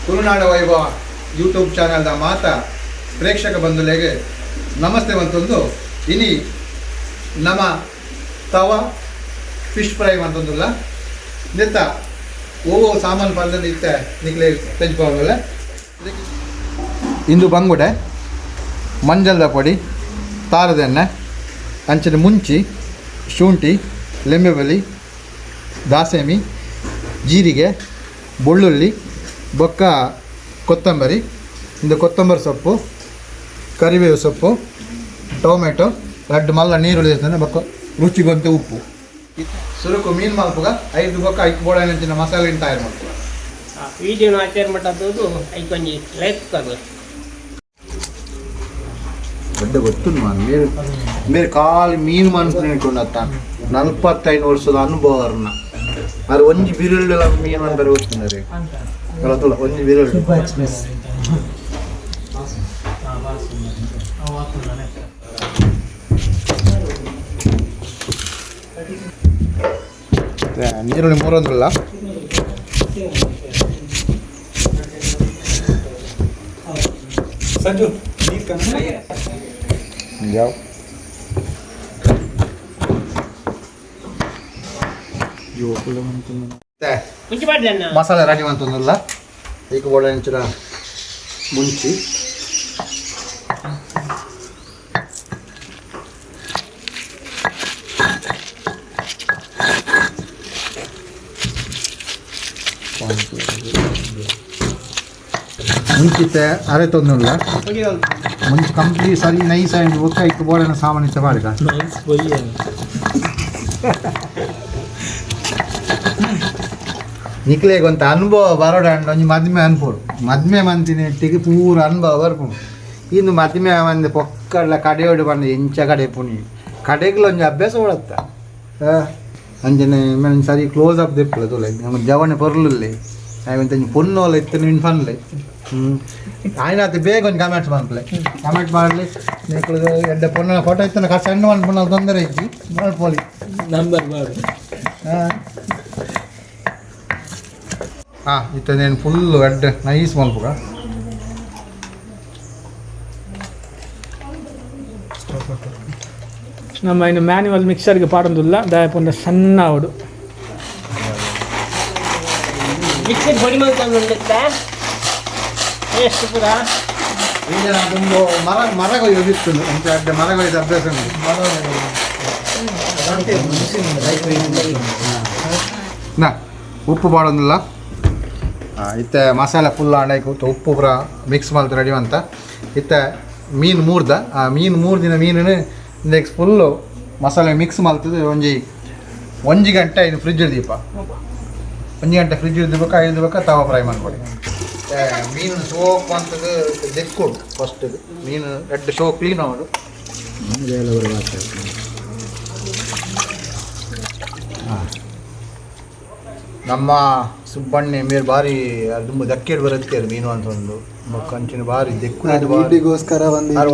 ತುಳುನಾಡ ವೈಭವ ಯೂಟ್ಯೂಬ್ ಚಾನಲ್ದ ಮಾತ ಪ್ರೇಕ್ಷಕ ಬಂಧುಗಳಿಗೆ ನಮಸ್ತೆ ಅಂತಂದು ಇನಿ ನಮ್ಮ ತವ ಫಿಶ್ ಫ್ರೈ ಅಂತಂದಿಲ್ಲ ನಿತ್ತ ಓವೋ ಸಾಮಾನು ಪಲ್ದಲ್ಲಿ ಇತ್ತೆ ನಿಕ್ಲೆ ತೆಂಚ್ಕೋಲ್ಲ ಇಂದು ಬಂಗುಡೆ ಮಂಜಲ್ದ ಪೊಡಿ ತಾರದ ಎಣ್ಣೆ ಅಂಚಿನ ಮುಂಚಿ ಶುಂಠಿ ಲೆಂಬೆಬಲಿ ದಾಸೇಮಿ ಜೀರಿಗೆ ಬೆಳ್ಳುಳ್ಳಿ ಬೊಕ್ಕ ಕೊತ್ತಂಬರಿ ಇಂದು ಕೊತ್ತಂಬರಿ ಸೊಪ್ಪು ಕರಿಬೇವು ಸೊಪ್ಪು ಟೊಮೆಟೊ ರಡ್ಡು ಮಲ್ಲ ನೀರುಳ್ಳಿ ಇರ್ತದೆ ಬೊಕ್ಕ ರುಚಿಗೊಂತೆ ಉಪ್ಪು ಸುರುಕು ಮೀನು ಮಲ್ಪುಗ 5 ಬೊಕ್ಕ 5 ಬೋಡಾನಂಚಿನ ಮಸಾಲೆ ತಯಾರು ಮಾಡ್ತೀವಿ ವಿಡಿಯೋ ಆಚಾರ ಮಟ್ಟದ್ದು ಐಕೊಂಜಿ ಲೈಕ್ ಕರ್ಲ ದೊಡ್ಡ ಗೊತ್ತುಂಟು ಮೇರೆ ಕಾಲು ಮೀನು ಮನ್ಕೊಂಡು 45 ವರ್ಷದ ಅನುಭವ ಅದು ಒಂಜಿ ಬಿರುಳ್ಳ ಮೀನು ಅಂದರೆ ಗೊತ್ತಿದ್ದಾರೆ ಒಂಜಿ ಬಿರುಳ್ಳು ನೀರುಳ್ಳಿ ಮೂರೊಂದ್ರಲ್ಲ ಸಂಜು ಯಾವ ಮಸಾಲೆ ರೆಡಿ ಅಂತಂದಲ್ಲ ಈಗ ಒಳ್ಳೆ ಇಂಚಿನ ಮುಂಚಿ ಮುಂಚಿತೆ ಅರೆ ತೊಂದಿಲ್ಲ ಮುಂಚೆ ಕಂಪ್ಲೀಟ್ ಸರಿ ನೈಸ್ ಆಗಿ ಬೊಕ್ಕ ಇಟ್ಟು ಬೋಳನ ಸಾಮಾನ್ಯ ಮಾಡಿದ ನಿಕ್ಲೆಗೆ ಒಂದು ಅನುಭವ ಬರೋಡ ಒಂಜಿ ಮದ್ಮೆ ಅನ್ಪೋಡು ಮದ್ಮೆ ಮಂತಿನ ಇಟ್ಟಿಗೆ ಪೂರ ಅನುಭವ ಬರ್ಪುಂಡು ಇನ್ನು ಮದ್ಮೆ ಮಂದಿ ಪೊಕ್ಕಲ್ಲ ಕಡೆಯೋಡು ಬಂದು ಎಂಚ ಕಡೆ ಪುಣಿ ಕಡೆಗ್ಲ ಒಂಜಿ ಅಭ್ಯಾಸ ಕೊಡತ್ತ ಅಂಜನೆ ಮೇಲೆ ಸರಿ ಕ್ಲೋಸ್ ಅಪ್ ದಿಪ್ಪಲ ತುಲೆ ನಮ್ಗೆ ಜವಣೆ ಪೊರ್ಲಲ್ಲಿ ನಾವಂತ ಪೊನ್ನೋಲ ಇತ್ತು ನಿನ್ನ ಫನ್ಲೆ ಆಯ್ನಾತು ಬೇಗ ಒಂದು ಕಮೆಂಟ್ಸ್ ಮಾಡ್ಲೆ ಕಮೆಂಟ್ ಮಾಡಲಿ ನೀನು ಎಡ್ಡ ಪೊನ್ನ ಫೋಟೋ ಇತ್ತು ಕಷ್ಟ ಸಣ್ಣ ಅನ್ಪೊನ್ನ ತೊಂದರೆ ಇದ್ದಿ ಮಾಡ್ಕೊಳ್ಳಿ ನಂಬರ್ ಮಾಡು ಹಾಂ ಇತ್ತೇನು ಫುಲ್ಲು ಎಡ್ಡ ನೈಸ್ ಮಲ್ಪುಗ ನಮ್ಮ ಇನ್ನು ಮ್ಯಾನ್ಯುವಲ್ ಮಿಕ್ಸರ್ಗೆ ಪಾಡೋದಿಲ್ಲ ದಯಪೊಂದ ಸಣ್ಣ ಅವಡು ಮಿಕ್ಸರ್ ಪೊಡಿ ಮಾಡ್ತಾ ಎಷ್ಟು ಪುರ ಈಗ ಒಂದು ಮರ ಕೊಯ್ಯೋದಿತ್ತು ಅಂತ ಅಡ್ಡ ಮರ ಕೊಯ್ದ ಅಭ್ಯಾಸ ನಾ ಉಪ್ಪು ಪಾಡೋದಿಲ್ಲ ಇತ್ತೆ ಮಸಾಲೆ ಫುಲ್ ಆಡಾಯ್ತು ಉಪ್ಪು ಪೂರ ಮಿಕ್ಸ್ ಮಾಡ್ತು ರೆಡಿ ಅಂತ ಇತ್ತೆ ಮೀನು ಮೂರ್ದ ಆ ಮೀನು 3 ದಿನ ಮೀನು ನೆಕ್ಸ್ಟ್ ಫುಲ್ಲು ಮಸಾಲೆ ಮಿಕ್ಸ್ ಮಾಡ್ತದೆ ಒಂಜಿ ಗಂಟೆ ಇದು ಫ್ರಿಜ್ ದೀಪ 1 ಗಂಟೆ ಫ್ರಿಜ್ ಇರ್ಬೇಕು 5 ಬೇಕಾ ತವ ಫ್ರೈ ಮಾಡ್ಕೊಡಿ ಮೀನು ಸೋಪ್ ಅಂತದ್ದು ದೆಕ್ಕೊಡು ಫಸ್ಟ್ ಮೀನು ಎಡ್ಡು ಶೋ ಕ್ಲೀನ್ ಮಾಡು ನಮ್ಮ ಸುಬ್ಬಣ್ಣೆ ಮೇರೆ ಭಾರಿ ತುಂಬ ದಕ್ಕೆಡು ಬರುತ್ತೆ ಮೀನು ಅಂತ ಒಂದು ಕಂಚಿನ ಭಾರಿ ದೆಕ್ಕುಗೋಸ್ಕರ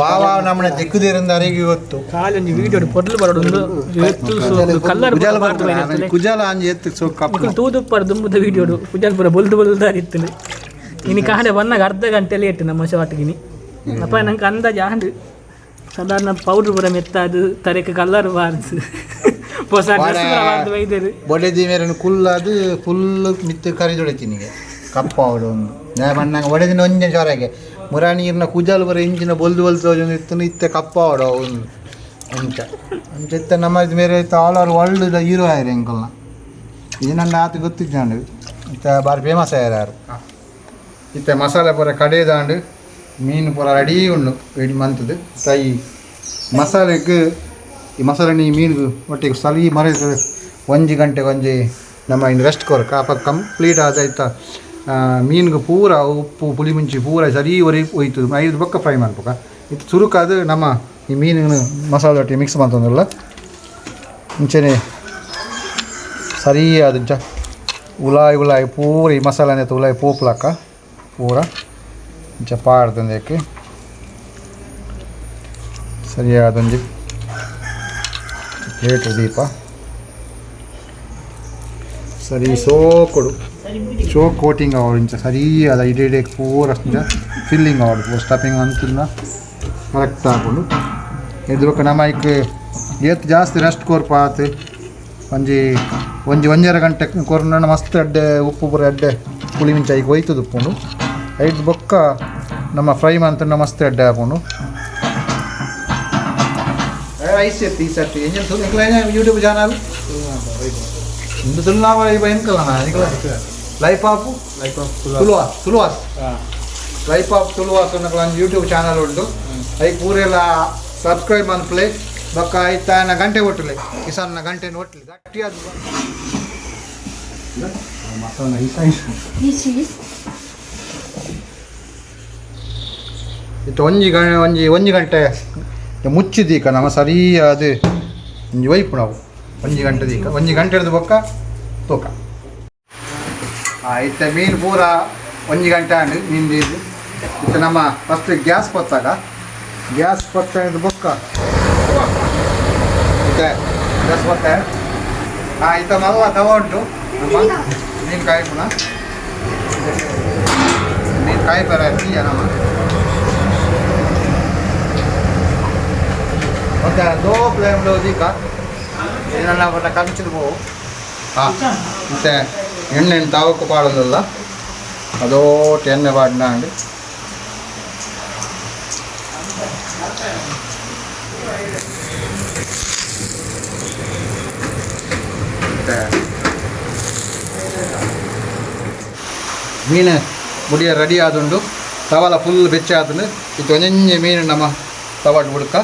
ವಾವ ನಮ್ಮನೆ ದೆಕ್ಕುದೇರಿಂದ ಅರಿಗಿ ಗೊತ್ತು ಕಾಲೊಂದು ವಿಡಿಯೋ ಪೊರ್ಲು ಬರೋದು ಕಲ್ಲರ್ ಕುಜಾಲ ಅಂಜಿ ಎತ್ತು ಸೊ ಕಪ್ಪು ತೂದುಪ್ಪರ್ ದುಂಬುದ ವಿಡಿಯೋ ಕುಜಾಲ್ ಪುರ ಬೊಲ್ದಾರಿತ್ತು ಇನಿ ಕಾಡೆ ಬಂದಾಗ ಅರ್ಧ ಗಂಟೆಲಿ ಇಟ್ಟು ನಮ್ಮ ಶಾಟ್ಗಿನಿ ಅಪ್ಪ ನಂಗೆ ಅಂದಾಜು ಆಂಡು ಸಾಧಾರಣ ಪೌಡ್ರ್ ಪುರ ಮೆತ್ತಾದು ತರಕ್ಕೆ ಕಲ್ಲರ್ ಬಾರ್ದು ಹೊಸ ವೈದ್ಯರು ಬೊಡೆದಿ ಮೇರೆ ಕುಲ್ಲದು ಫುಲ್ ಮಿತ್ತು ಕರಿದೊಳಿತೀನಿ ಕಪ್ಪ ಅವಡು ಒಂದು ನಾ ಬಣ್ಣಂಗೆ ಒಡೆದಿನ ಒಂದೇ ಜ್ವರಗೆ ಮುರ ನೀರಿನ ಕುಜಾಲು ಬರ ಇಂಚಿನ ಬೊಲ್ದು ಇತ್ತು ಇತ್ತೆ ಕಪ್ಪ ಅವಡು ಒಂದು ಅಂಚ ಇತ್ತ ನಮ್ಮ ಮೇರೆ ಇತ್ತು ಆಲ್ ಓವರ್ ವರ್ಲ್ಡ್ ಹೀರೋ ಆಯ್ರಿ ಅಂಕಲ್ನ ಇದು ನನ್ನ ಆತ ಗೊತ್ತಿದ್ದಾಂಡು ಇತ್ತ ಭಾರಿ ಫೇಮಸ್ ಆಯ್ಯಾರ ಯಾರು ಇತ್ತೆ ಮಸಾಲೆ ಪೂರ ಕಡೆದಾಂಡು ಮೀನು ಪೂರ ರೆಡಿ ಉಂಡು ರೆಡಿ ಮಂತದ್ದು ತೈ ಮಸಾಲೆಗೆ ಈ ಮಸಾಲೆ ನೀ ಮೀನು ಒಟ್ಟಿಗೆ ಸಲಿ ಮರೆದು 1 ಗಂಟೆಗೆ ಒಂಜಿ ನಮ್ಮ ಇನ್ನು ರೆಸ್ಟ್ ಕೊರಕ ಅಪ್ಪ ಕಂಪ್ಲೀಟ್ ಆದಾಯ್ತಾ ಮೀನಿಗೆ ಪೂರ ಉಪ್ಪು ಪುಳಿ ಮುಂಚಿ ಪೂರ ಸರಿ ಹೋಯ್ತದೆ 5 ಬೊಕ್ಕ ಫ್ರೈ ಮಾಡ್ಬೇಕ ಇದು ಚುರುಕಾದು ನಮ್ಮ ಈ ಮೀನಿನ ಮಸಾಲೆ ಒಟ್ಟಿಗೆ ಮಿಕ್ಸ್ ಮಾಡ್ತಂದ್ರಲ್ಲ ಮುಂಚೆನೆ ಸರಿ ಅದು ಉಲಾಯಿ ಪೂರ ಈ ಮಸಾಲೆ ಅಂತ ಉಲಾಯಿ ಪೋಪ್ಲಾಕ ಪೂರ ಮುಂಚೆ ಪಾಡ್ದಂದಕ್ಕೆ ಸರಿಯಾದೊಂದು ಪ್ಲೇಟ್ ದೀಪ ಸರಿ ಸೋಕೊಡು ಚೋಕ್ ಕೋಟಿಂಗ್ ಆವಡು ಇಂಚ ಸರಿ ಅದ ಇಡೀ ಪೂರ ಫಿಲ್ಲಿಂಗ್ ಆವಡು ಸ್ಟಫಿಂಗ್ ಅಂತಿಲ್ಲ ಕರೆಕ್ಟ್ ಹಾಕೊಂಡು ಎದ್ಬೇಕು ನಮ್ಮ ಇಕ್ಕೆ ಏತ್ ಜಾಸ್ತಿ ರೆಸ್ಟ್ ಕೊರ್ಪಾತ್ ಒಂಜರ ಗಂಟೆ ಕೊರ್ನ ಮಸ್ತ್ ಅಡ್ಡೆ ಉಪ್ಪು ಪೂರ ಅಡ್ಡೆ ಪುಳಿ ಮಿಂಚ ಈಗ ಒಯ್ತದ ಉಪ್ಪುಂಡು ಐದು ಬೊಕ್ಕ ನಮ್ಮ ಫ್ರೈ ಮಂತ ಮಸ್ತ್ ಅಡ್ಡೆ ಹಾಕೊಂಡು ಐಸ್ ಎತ್ತಿ ಈ ಸರ್ತಿ ಯೂಟ್ಯೂಬ್ ಚಾನಲ್ ಇಂದು ತುಳುನಾವ ಎಂಕಲ್ಲ life of Tuluvas life of Tuluvas ಒಂದು ಯೂಟ್ಯೂಬ್ ಚಾನಲ್ ಉಂಟು ಅದಕ್ಕೆ ಪೂರೆಲ್ಲ ಸಬ್ಸ್ಕ್ರೈಬ್ ಮನ್ಪ್ಲೆ ಬೊಕ್ಕ ಆಯ್ತಾನ ಗಂಟೆ ಒಟ್ಟಲೆ ಕಿಸಾನ್ನ ಗಂಟೆ ಒಟ್ಟಲಿ ಗಟ್ಟಿಯಾದ ಇತ್ತು ಒಂಜಿ ಗಂಟೆ ಮುಚ್ಚಿದೀಕ ನಮ್ಮ ಸರಿಯಾದ ಒಂಜಿ ವೈಪು ನಾವು ಒಂಜಿ ಗಂಟೆ ದೀಕ ಒಂಜಿ ಗಂಟೆ ಹಿಡಿದು ಬೊಕ್ಕ ತೂಕ ಇತ್ತ ಮೀನು ಪೂರ ಒಂಜಿ ಗಂಟೆ ಆಂಡು ಮೀನು ಇತ್ತು ನಮ್ಮ ಫಸ್ಟ್ ಗ್ಯಾಸ್ ಪತ್ತಾಗ ಗ್ಯಾಸ್ ಪತ್ತ ಹಿಡಿದು ಬೊಕ್ಕ ಇತ್ತೆ ಗ್ಯಾಸ್ ಪತ್ತ ಇತ್ತ ಮಲ್ಲ ತವ ಉಂಟು ನಮ್ಮ ಮೀನು ಕಾಯಿ ಪುನಃ ಮೀನು ಕಾಯಿ ಪರ ನಮ್ಮ ಮತ್ತೆ ಲೋ ಫ್ಲೇಮ್లో ದೀಕ ಏನನ್ನ ಬಟ್ಟ ಕಂಚಿದು ಪೋ ಮತ್ತೆ ಎಣ್ಣೆ ತಾವಕ್ಕೆ ಪಾಡೋದಲ್ಲ ಅದೋಟ್ ಎಣ್ಣೆ ಪಾಡಿನಾಂಡು ಮತ್ತೆ ಮೀನು ಮುಡಿಯ ರೆಡಿ ಆದುಂಡು ತವಲ ಫುಲ್ ಬೆಚ್ಚ ಆತಂದು ಇದು ಒಂಜೆ ಮೀನು ನಮ್ಮ ತವಾಡ್ ಹುಡ್ಕ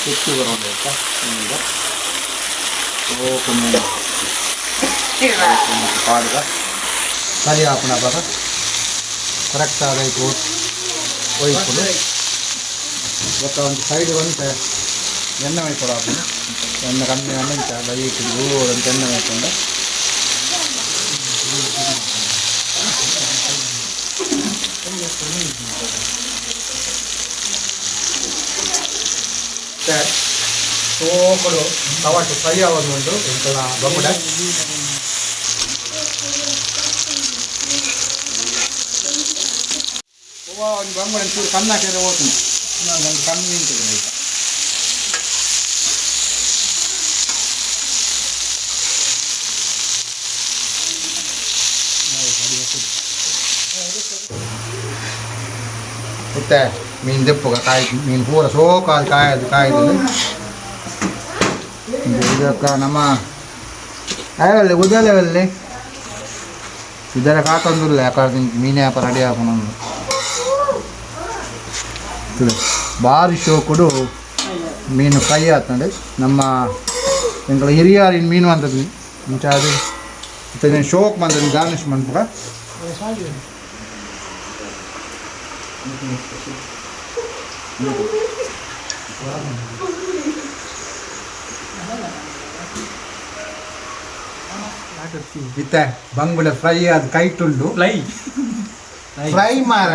ಸುತ್ತು ಬರೋದೈತಾ ಪಾಡ್ಗ ಸರಿ ಹಾಕೋಣ ಬರ ಕರೆಕ್ಟ್ ಆಗೈತು ಒಯ್ಕೊಂಡು ಇವತ್ತು ಒಂದು ಸೈಡ್ ಬಂತೆ ಎಣ್ಣೆ ಮೈಕೊಡ ಹಾಕೋಣ ಎಣ್ಣೆ ಕಮ್ಮಿ ಅನ್ನಂತ ಲೈಟ್ ಅಂತ ಎಣ್ಣೆ ಮೈಕೊಂಡು ಸೋಕಡು ಟಮಾಟೊ ಫ್ರೈ ಆಗೋದುಂಟು ಇಂತೆಲ್ಲ ಬಂಗುಡೆ ಒಂದು ಬಂಗುಡೆ ಚೂರು ಕಣ್ಣು ಹಾಕಿದ್ರೆ ಹೋಗ್ತೀನಿ ಒಂದು ಕಮ್ಮಿ ನಿಂತಿದೆ ಈಗ ಮತ್ತೆ ಮೀನು ದೆಪ್ಪಗ ಕಾಯಿ ಮೀನು ಪೂರ ಸೋಕಾದ ಕಾಯ್ದು ಇದಕ್ಕ ನಮ್ಮ ಅಲ್ಲೇ ಉದಲವಲ್ಲಿ ಇದರ ಕಾಕೊಂದಿಲ್ಲ ಯಾಕಂದ್ರೆ ಮೀನು ವ್ಯಾಪಾರ ರೆಡಿ ಹಾಕೊಂಡು ಭಾರಿ ಶೋಕುಡು ಮೀನು ಫ್ರೈ ಆಗ್ತದೆ ನಮ್ಮ ಎಂಗಳ ಹಿರಿಯರಿನ ಮೀನು ಅಂತದ್ದು ಮುಂಚೆ ಅದು ಮತ್ತೆ ಶೋಕ್ ಬಂದದ್ದು ಗಾರ್ನಿಷ್ ಮಾಡ್ಬೇಕ ಇತ್ತೆ ಬಂಗುಡೆ ಫ್ರೈ ಅದು ಕೈಟುಂಡು ಫ್ರೈ ಮಾರ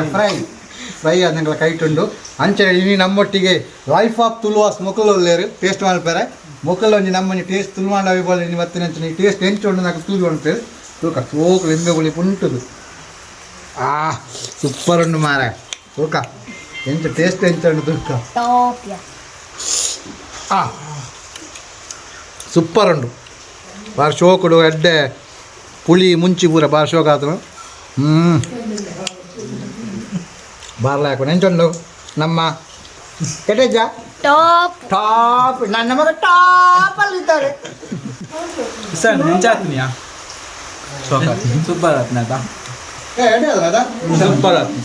ಫ್ರೈ ಅದು ಕೈಟುಂಡು ಅಂಚೆ ಇನಿ ನಮ್ಮೊಟ್ಟಿಗೆ ಲೈಫ್ ಆಫ್ ತುಳುವಾಸ್ ಮೊಕ್ಕಲೊಲ್ಲೇರು ಟೇಸ್ಟ್ ಮಾಡ್ತಾರೆ ಮೊಕ್ಕಲು ಒಂಜಿ ನಮ್ಮನಿ ಟೇಸ್ಟ್ ತುಳುವಾಂಡ ಅವಿಬೋದು ಇವತ್ತಿನ ಅಂಚನೆ ಟೇಸ್ಟ್ ಎಂಚುಂಡು నాకు ತೂದು ಉಂಟು ತೂಕ ಸೋಕು ಲಿಂಬೆ ಗುಳಿ ಉಂಟುದು ಸೂಪರ್ ಉಂಡು ಮಾರ ತೂಕ ಎಂಚ ಟೇಸ್ಟ್ ಎಂಚುಂಡು ತೂಕ ಸೂಪರ್ ಉಂಡು ಬಾರಿ ಶೋಕುಡು ಎಡ್ಡೆ ಪುಳಿ ಮುಂಚಿ ಪೂರ ಬಾರಿ ಶೋಕ ಆತನು ಬಾರ್ಲ ಹಾಕೊಂಡು ಎಂಚುಂಡು ನಮ್ಮ ಕೆಟೇಜ ಟಾಪ್ ಟಾಪ್ ನನ್ನ ಮಗ ಟಾಪ್ ಅಲ್ಲಿದ್ದಾರೆ ಸರ್ ನೆಂಚಾತ್ನಿಯಾ ಸೂಪರ್ ಆತ್ನ ಸೂಪರ್ ಆತ್ನ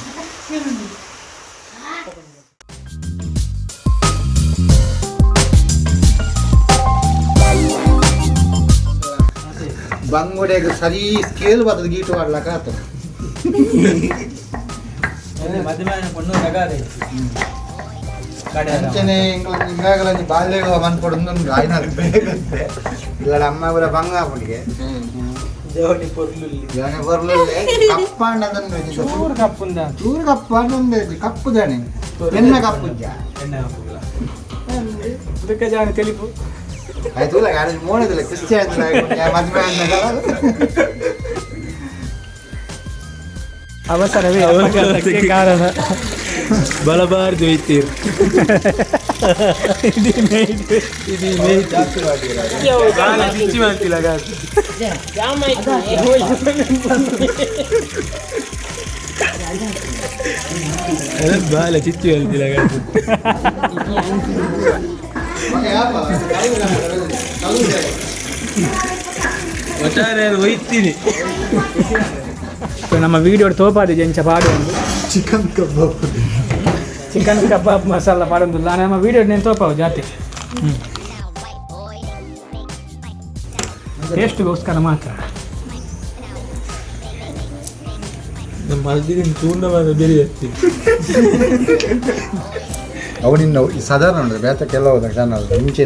ಬಂಗುಡೆಗೆ ಸರಿ ಕೇಳು ಬರ್ತದೆ ಗೀಟು ಆಡ್ಲಕ್ಕ ಆಗ್ತದೆ ಅಂಚನೆ ಹಿಂಗಾಗಲ ಬಾಲ್ಯ ಮನ್ಕೊಡೊಂದು ಆಯ್ನ ಬೇಗಂತೆ ಇಲ್ಲ ಅಮ್ಮ ಅವರ ಬಂಗಾಪುಡಿಗೆ ಬರ್ಲು ಕಪ್ಪ ಚೂರು ಕಪ್ಪ ಕಪ್ಪು ಜಾಣೆ ಎಣ್ಣೆ ಕಪ್ಪು తెలుపు ಆಯ್ತು ಮೋಡದಿಲ್ಲ ಕ್ರಿಶ್ಚಿಯನ್ ಮದುವೆ ಅವಸರವೇ ಅಪಘಾತಕ್ಕೆ ಕಾರಣ ಬಲಬಾರ್ದು ಐತೀರ್ ಬಾಲ ಚಿಚ್ಚು ಹೇಳ್ತಿಲ್ಲ ಒಟ್ಟಾರೆ ಒಯ್ತೀನಿ ನಮ್ಮ ವಿಡಿಯೋ ತೋಪಾದಿ ಜಂಚ ಪಾಡೊಂದು ಚಿಕನ್ ಕಬಾಬ್ ಮಸಾಲ ಪಾಡೊಂದಿಲ್ಲ ನಮ್ಮ ವಿಡಿಯೋ నేను ತೋಪಾವು ಜಾತಿ ಟೇಸ್ಟ್ಗೋಸ್ಕರ ಮಾತ್ರ ನಮ್ಮ ಮಲ್ದಿನ ಚೂರ್ಣವಾದ ಬೇರೆ ಇರ್ತೀವಿ ಅವನಿನ್ನ ಸಾಧಾರಣ ಬೇತ ಕೆಲವು ಚಾನಲ್ ಮುಂಚೆ